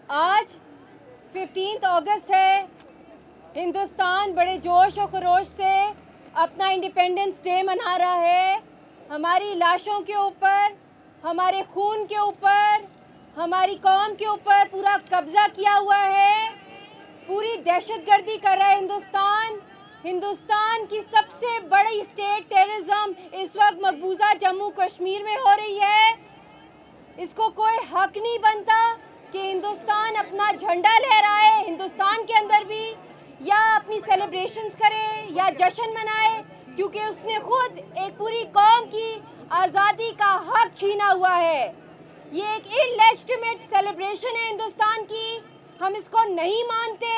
आज 15 अगस्त है। हिंदुस्तान बड़े जोश और खरोश से अपना इंडिपेंडेंस डे मना रहा है। हमारी लाशों के ऊपर, हमारे खून के ऊपर, हमारी कौम के ऊपर पूरा कब्जा किया हुआ है। पूरी दहशतगर्दी कर रहा है हिंदुस्तान। हिंदुस्तान की सबसे बड़ी स्टेट टेररिज्म इस वक्त मकबूजा जम्मू कश्मीर में हो रही है। इसको कोई हक नहीं बनता कि हिंदुस्तान अपना झंडा लहराए हिंदुस्तान के अंदर भी, या अपनी सेलिब्रेशंस करे या जश्न मनाए, क्योंकि उसने खुद एक पूरी कौम की आज़ादी का हक छीना हुआ है। ये एक इलेजिटिमेट सेलिब्रेशन है हिंदुस्तान की। हम इसको नहीं मानते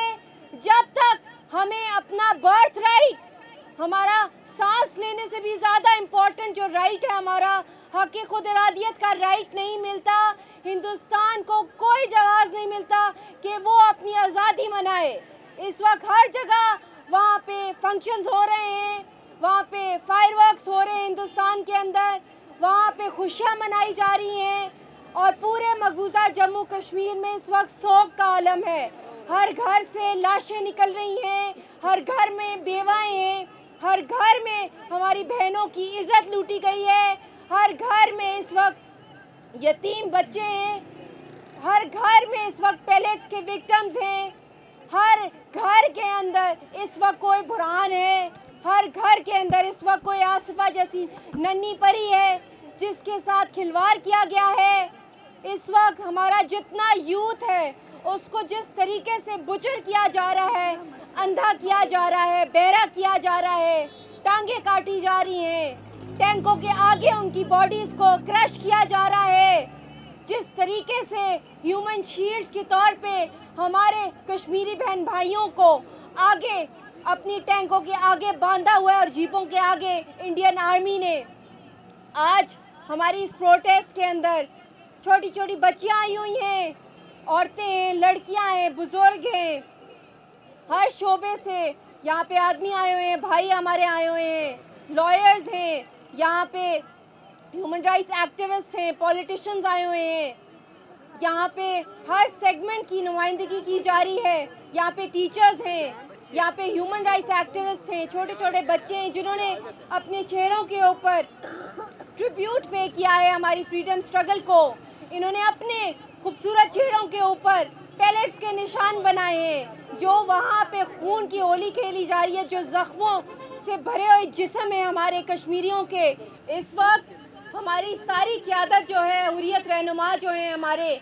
जब तक हमें अपना बर्थ राइट, हमारा सांस लेने से भी ज़्यादा इम्पोर्टेंट जो राइट है, हमारा हक खुद इरादियत का राइट नहीं मिलता। हिंदुस्तान को कोई जवाब नहीं मिलता कि वो अपनी आज़ादी मनाए। इस वक्त हर जगह वहाँ पे फंक्शंस हो रहे हैं, वहाँ पे फायरवर्क्स हो रहे हैं हिंदुस्तान के अंदर, वहाँ पे खुशियाँ मनाई जा रही हैं और पूरे मकबूजा जम्मू कश्मीर में इस वक्त सोग का आलम है। हर घर से लाशें निकल रही हैं, हर घर में बेवाएं हैं, हर घर में हमारी बहनों की इज्जत लूटी गई है, हर घर में इस वक्त यतीम बच्चे हैं, हर घर में इस वक्त पैलेट्स के विक्टिम्स हैं, हर घर के अंदर इस वक्त कोई बुरहान है, हर घर के अंदर इस वक्त कोई आसिफा जैसी नन्ही परी है जिसके साथ खिलवाड़ किया गया है। इस वक्त हमारा जितना यूथ है उसको जिस तरीके से बुचर किया जा रहा है, अंधा किया जा रहा है, बहरा किया जा रहा है, टांगे काटी जा रही हैं, टैंकों के आगे उनकी बॉडीज को क्रश किया जा रहा है, जिस तरीके से ह्यूमन शील्ड्स के तौर पे हमारे कश्मीरी बहन भाइयों को आगे अपनी टैंकों के आगे बांधा हुआ है और जीपों के आगे इंडियन आर्मी ने। आज हमारी इस प्रोटेस्ट के अंदर छोटी छोटी बच्चियां आई हुई हैं, औरतें हैं, लड़कियां हैं, बुजुर्ग हैं, हर शोबे से यहाँ पे आदमी आए हुए हैं, भाई हमारे आए हुए हैं, लॉयर्स हैं, यहाँ पे ह्यूमन राइट्स एक्टिविस्ट हैं, पॉलिटिशियंस आए हुए हैं, यहाँ पे हर सेगमेंट की नुमाइंदगी की जा रही है। यहाँ पे टीचर्स हैं, यहाँ पे ह्यूमन राइट्स एक्टिविस्ट हैं, छोटे छोटे बच्चे हैं जिन्होंने अपने चेहरों के ऊपर ट्रिब्यूट पे किया है हमारी फ्रीडम स्ट्रगल को। इन्होंने अपने खूबसूरत चेहरों के ऊपर पैलेट्स के निशान बनाए हैं, जो वहाँ पे खून की होली खेली जा रही है, जो जख्मों से भरे हुए जिस्म है हमारे कश्मीरियों के। इस वक्त हमारी सारी क़यादत जो है, हुर्रियत रहनुमा जो हैं हमारे,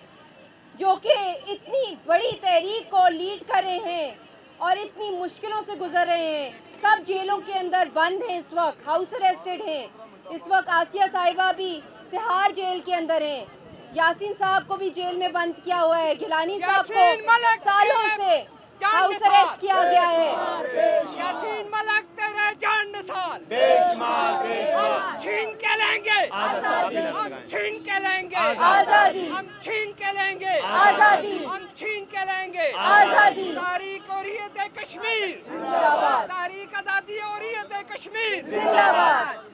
जो कि इतनी बड़ी तहरीक को लीड कर रहे हैं और इतनी मुश्किलों से गुजर रहे हैं, सब जेलों के अंदर बंद हैं, इस वक्त हाउस अरेस्टेड हैं। इस वक्त आसिया साहिबा भी तिहाड़ जेल के अंदर हैं, यासीन साहब को भी जेल में बंद किया हुआ है, गिलानी साहब को सालों से हाउस अरेस्ट किया गया है। यासीन मलिक तेरे जान निसार, हम छीन के लेंगे आज़ादी, हम छीन के लेंगे आज़ादी, हम छीन के लेंगे आज़ादी, हम छीन के लेंगे आज़ादी। तारीख हुर्रियत कश्मीर जिंदाबाद, तारीख आज़ादी हुर्रियत कश्मीर जिंदाबाद।